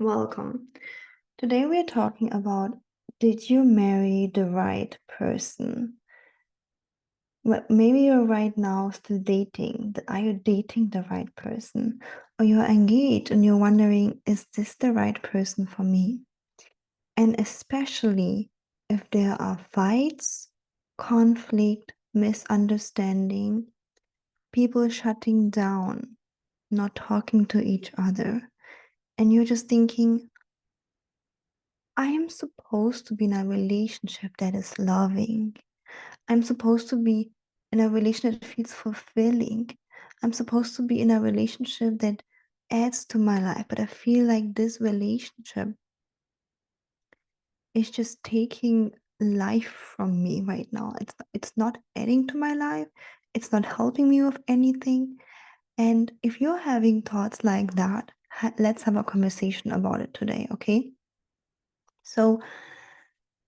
Welcome. Today we're talking about, did you marry the right person? Well, maybe you're right now still dating. Are you dating the right person? Or you're engaged and you're wondering, is this the right person for me? And especially if there are fights, conflict, misunderstanding, people shutting down, not talking to each other, and you're just thinking, I am supposed to be in a relationship that is loving. I'm supposed to be in a relationship that feels fulfilling. I'm supposed to be in a relationship that adds to my life, but I feel like this relationship is just taking life from me right now. It's not adding to my life. It's not helping me with anything. And if you're having thoughts like that, let's have a conversation about it today, okay? So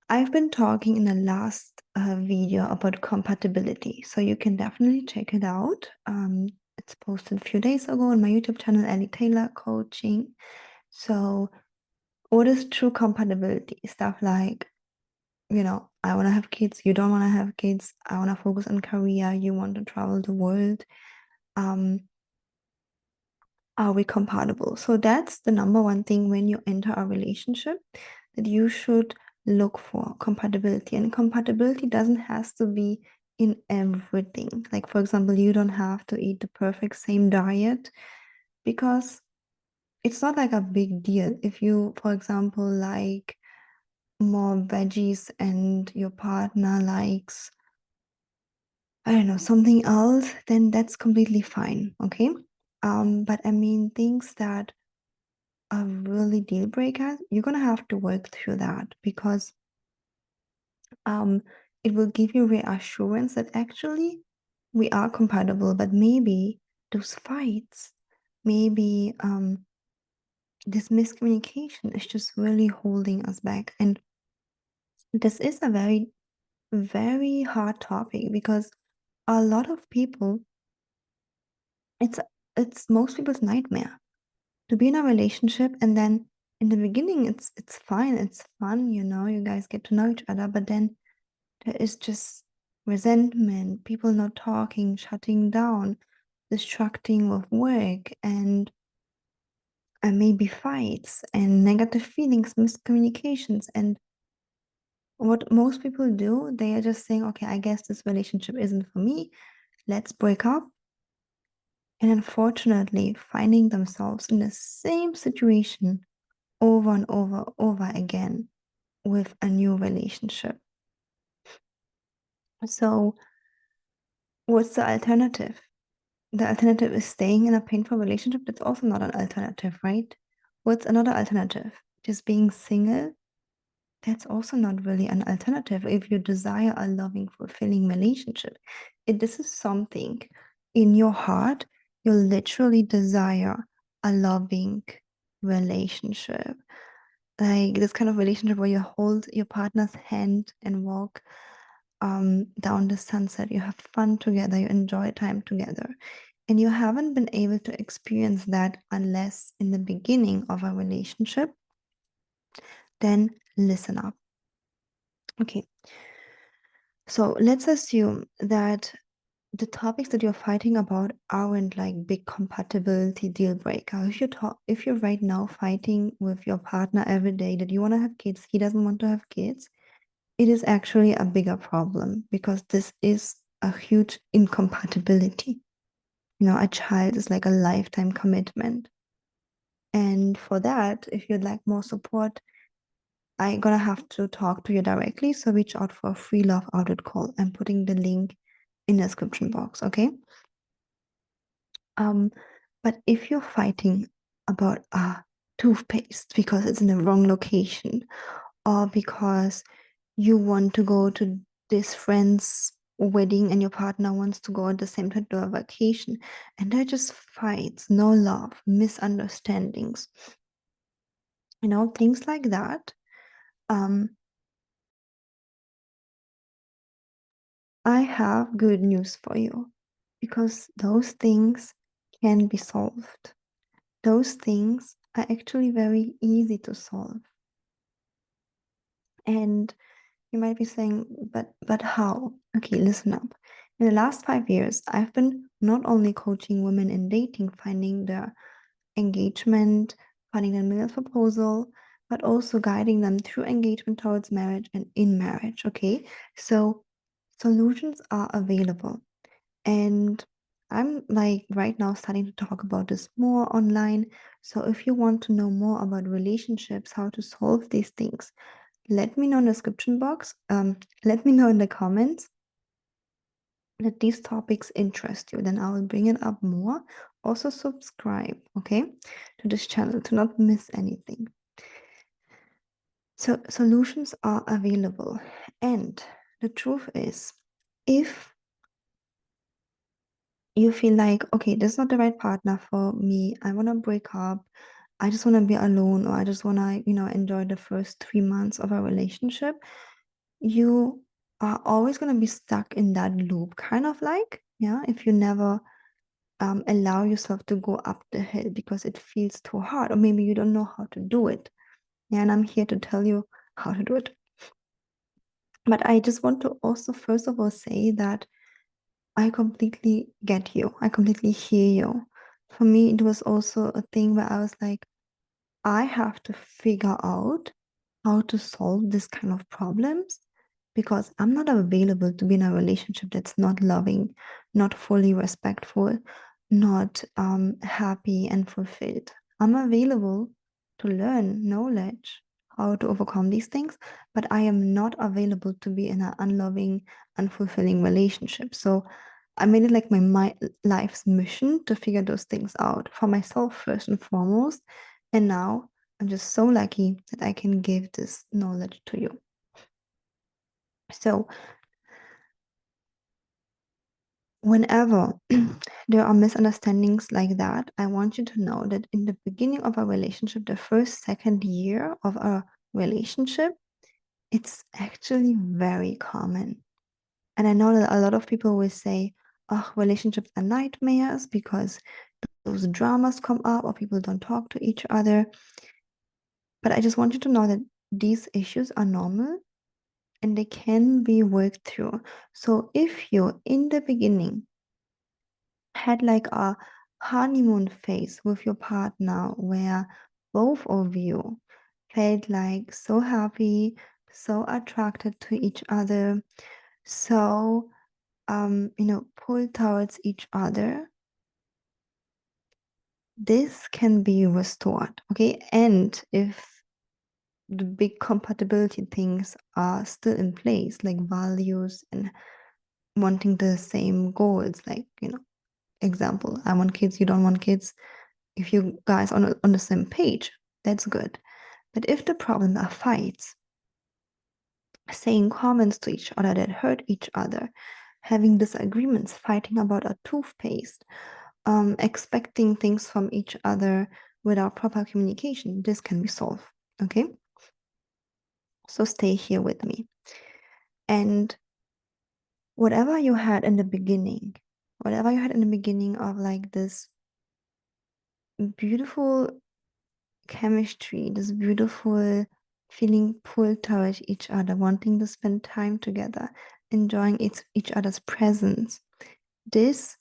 I've been talking in the last video about compatibility, so you can definitely check it out. It's posted a few days ago on my YouTube channel, Ellie Taylor Coaching. So, what is true compatibility? Stuff like, I want to have kids, you don't want to have kids, I want to focus on career, you want to travel the world. Are we compatible? So that's the number one thing when you enter a relationship that you should look for compatibility. And compatibility doesn't have to be in everything. Like, for example, you don't have to eat the perfect same diet because it's not like a big deal. If you, for example, like more veggies and your partner likes, I don't know, something else, then that's completely fine. Okay. But I mean, things that are really deal breakers, you're gonna have to work through that because it will give you reassurance that actually we are compatible, but maybe those fights, maybe this miscommunication is just really holding us back. And this is a very, very hard topic because a lot of people, it's it's most people's nightmare to be in a relationship, and then in the beginning it's fine, it's fun, you guys get to know each other, but then there is just resentment, people not talking, shutting down, distracting with work, and maybe fights and negative feelings, miscommunications. And what most people do, they are just saying, okay, I guess this relationship isn't for me, let's break up. And unfortunately, finding themselves in the same situation over and over again with a new relationship. So, what's the alternative? The alternative is staying in a painful relationship. That's also not an alternative, right? What's another alternative? Just being single? That's also not really an alternative if you desire a loving, fulfilling relationship. If this is something in your heart, you literally desire a loving relationship. Like this kind of relationship where you hold your partner's hand and walk down the sunset. You have fun together, you enjoy time together. And you haven't been able to experience that unless in the beginning of a relationship, then listen up. Okay, so let's assume that the topics that you're fighting about aren't like big compatibility deal breaker. If you're right now fighting with your partner every day that you want to have kids, he doesn't want to have kids, it is actually a bigger problem because this is a huge incompatibility. A child is like a lifetime commitment. And for that, if you'd like more support, I'm gonna have to talk to you directly. So reach out for a free love audit call. I'm putting the link in the description box, okay? But if you're fighting about a toothpaste because it's in the wrong location, or because you want to go to this friend's wedding and your partner wants to go at the same time to a vacation, and they're just fights, no love, misunderstandings, things like that. I have good news for you because those things can be solved. Those things are actually very easy to solve. And you might be saying, but how? Okay, listen up. In the last 5 years, I've been not only coaching women in dating, finding their engagement, finding their millionth proposal, but also guiding them through engagement towards marriage and in marriage. Okay, so solutions are available. And I'm like right now starting to talk about this more online. So if you want to know more about relationships, how to solve these things, let me know in the description box. Let me know in the comments that these topics interest you. Then I will bring it up more. Also subscribe, okay, to this channel to not miss anything. So solutions are available. And the truth is, if you feel like, okay, this is not the right partner for me, I want to break up, I just want to be alone, or I just want to, enjoy the first 3 months of a relationship, you are always going to be stuck in that loop, kind of like, yeah, if you never allow yourself to go up the hill because it feels too hard, or maybe you don't know how to do it. Yeah, and I'm here to tell you how to do it. But I just want to also, first of all, say that I completely get you. I completely hear you. For me, it was also a thing where I was like, I have to figure out how to solve this kind of problems because I'm not available to be in a relationship that's not loving, not fully respectful, not happy and fulfilled. I'm available to learn knowledge, how to overcome these things, but I am not available to be in an unloving, unfulfilling relationship. So I made it like my life's mission to figure those things out for myself first and foremost. And now I'm just so lucky that I can give this knowledge to you. So whenever there are misunderstandings like that, I want you to know that in the beginning of a relationship, the first, second year of a relationship, it's actually very common. And I know that a lot of people will say, oh, relationships are nightmares because those dramas come up or people don't talk to each other. But I just want you to know that these issues are normal and they can be worked through. So if you in the beginning had like a honeymoon phase with your partner where both of you felt like so happy, so attracted to each other, so pulled towards each other, this can be restored, okay? And if the big compatibility things are still in place, like values and wanting the same goals, like, example, I want kids, you don't want kids. If you guys are on the same page, that's good. But if the problem are fights, saying comments to each other that hurt each other, having disagreements, fighting about a toothpaste, expecting things from each other without proper communication, this can be solved, okay? So stay here with me. And whatever you had in the beginning, of like this beautiful chemistry, this beautiful feeling pulled towards each other, wanting to spend time together, enjoying each other's presence, this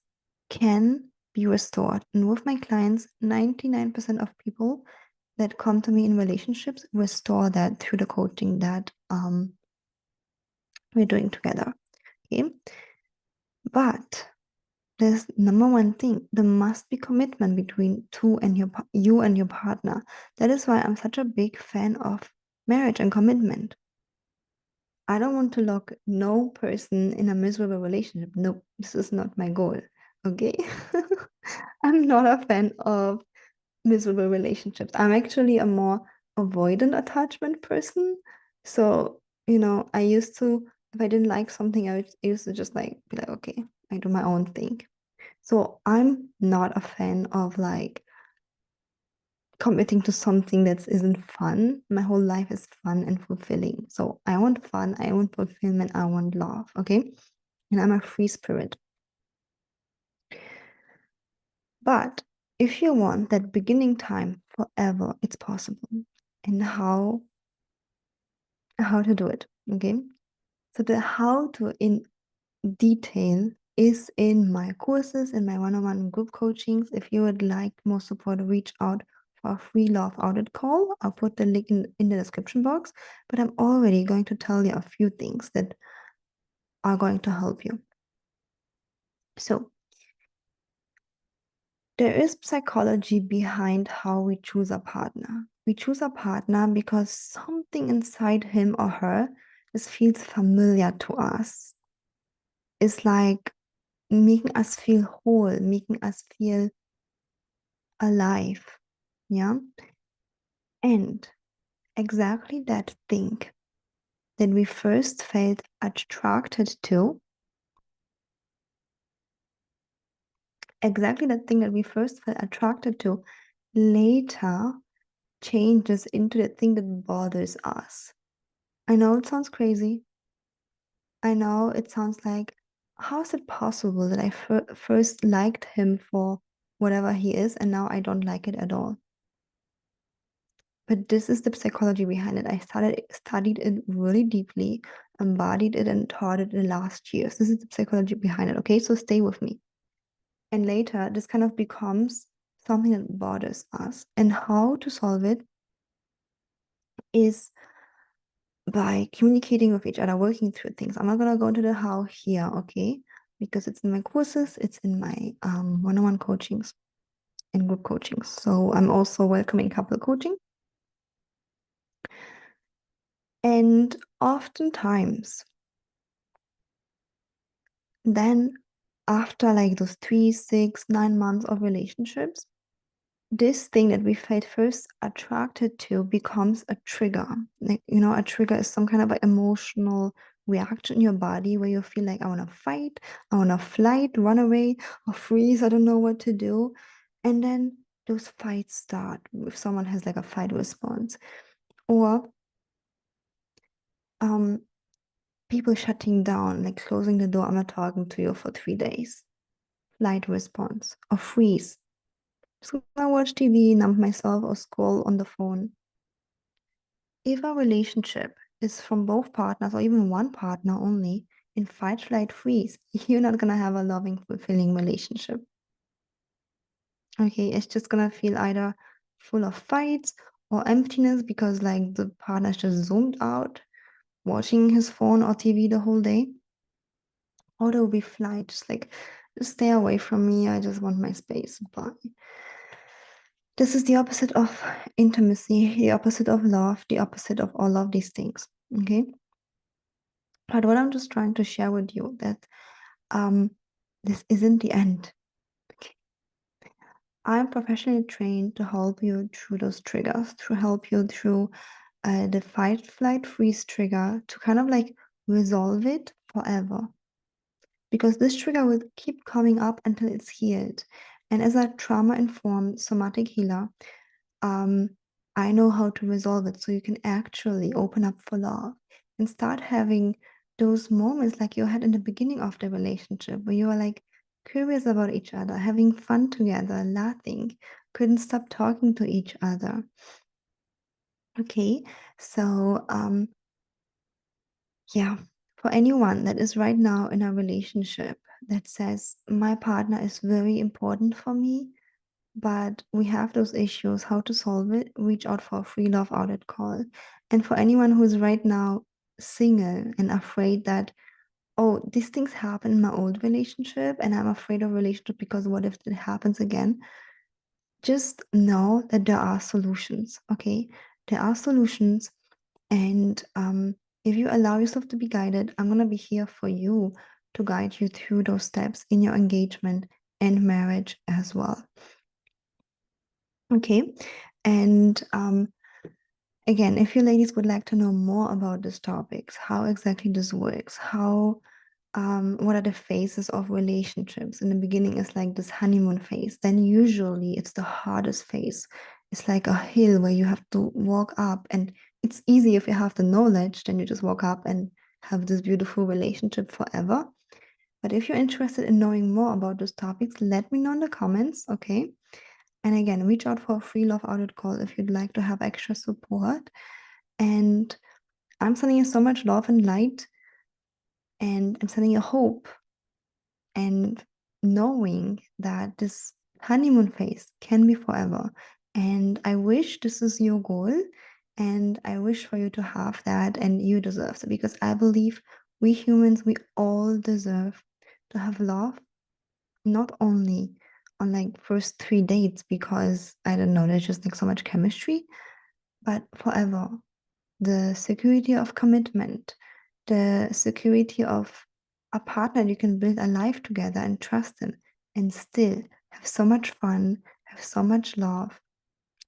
can be restored. And with my clients, 99% of people that come to me in relationships restore that through the coaching that we're doing together. Okay. But there's number one thing, there must be commitment between you and your partner. That is why I'm such a big fan of marriage and commitment. I don't want to lock no person in a miserable relationship. No, this is not my goal. Okay. I'm not a fan of miserable relationships. I'm actually a more avoidant attachment person. So, I used to, if I didn't like something, I used to just like be like, okay, I do my own thing. So I'm not a fan of like committing to something that isn't fun. My whole life is fun and fulfilling. So I want fun, I want fulfillment, I want love, okay? And I'm a free spirit. But if you want that beginning time forever, it's possible. And how to do it. Okay. So the how to in detail is in my courses, in my one-on-one group coachings. If you would like more support, reach out for a free love audit call. I'll put the link in the description box. But I'm already going to tell you a few things that are going to help you. So there is psychology behind how we choose a partner. We choose a partner because something inside him or her just feels familiar to us. It's like making us feel whole, making us feel alive. Yeah. And exactly that thing that we first felt attracted to, exactly that thing that we first felt attracted to, later changes into the thing that bothers us. I know it sounds crazy. I know it sounds like, how is it possible that I first liked him for whatever he is, and now I don't like it at all? But this is the psychology behind it. I studied it really deeply, embodied it, and taught it in the last years. This is the psychology behind it. Okay, so stay with me. And later, this kind of becomes something that bothers us. And how to solve it is by communicating with each other, working through things. I'm not gonna go into the how here, okay? Because it's in my courses, it's in my one-on-one coachings and group coachings. So I'm also welcoming couple coaching. And oftentimes, then after like those 3, 6, 9 months of relationships, this thing that we felt first attracted to becomes a trigger. Like, a trigger is some kind of like emotional reaction in your body where you feel like, I want to fight, I want to flight, run away, or freeze, I don't know what to do. And then those fights start if someone has like a fight response. Or people shutting down, like closing the door, I'm not talking to you for 3 days. Flight response. Or freeze. Just gonna watch TV, numb myself, or scroll on the phone. If a relationship is from both partners or even one partner only, in fight, flight, freeze, you're not gonna have a loving, fulfilling relationship. Okay, it's just gonna feel either full of fights or emptiness because like the partner's just zoomed out, watching his phone or TV the whole day. Or there will be flight, just like, just stay away from me, I just want my space. Bye. This is the opposite of intimacy, the opposite of love, the opposite of all of these things. Okay. But what I'm just trying to share with you that this isn't the end. Okay. I'm professionally trained to help you through those triggers, to help you through the fight, flight, freeze trigger, to kind of like resolve it forever. Because this trigger will keep coming up until it's healed. And as a trauma-informed somatic healer, I know how to resolve it so you can actually open up for love and start having those moments like you had in the beginning of the relationship where you were like curious about each other, having fun together, laughing, couldn't stop talking to each other. Okay, so yeah, for anyone that is right now in a relationship that says my partner is very important for me, but we have those issues, how to solve it, reach out for a free love audit call. And for anyone who's right now single and afraid that, oh, these things happened in my old relationship and I'm afraid of relationship because what if it happens again? Just know that there are solutions, okay? There are solutions. And if you allow yourself to be guided, I'm going to be here for you to guide you through those steps in your engagement and marriage as well. Okay. And again, if you ladies would like to know more about these topics, how exactly this works, how what are the phases of relationships? In the beginning, it's like this honeymoon phase. Then usually it's the hardest phase. It's like a hill where you have to walk up, and it's easy if you have the knowledge, then you just walk up and have this beautiful relationship forever. But if you're interested in knowing more about those topics, let me know in the comments, okay? And again, reach out for a free love audit call if you'd like to have extra support. And I'm sending you so much love and light, and I'm sending you hope, and knowing that this honeymoon phase can be forever. And I wish this is your goal, and I wish for you to have that, and you deserve it, because I believe we humans, we all deserve to have love, not only on like first 3 dates, because I don't know, there's just like so much chemistry, but forever. The security of commitment, the security of a partner you can build a life together and trust them, and still have so much fun, have so much love,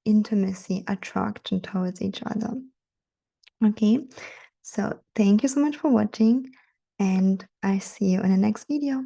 intimacy, attraction towards each other. Okay, so thank you so much for watching, and I see you in the next video.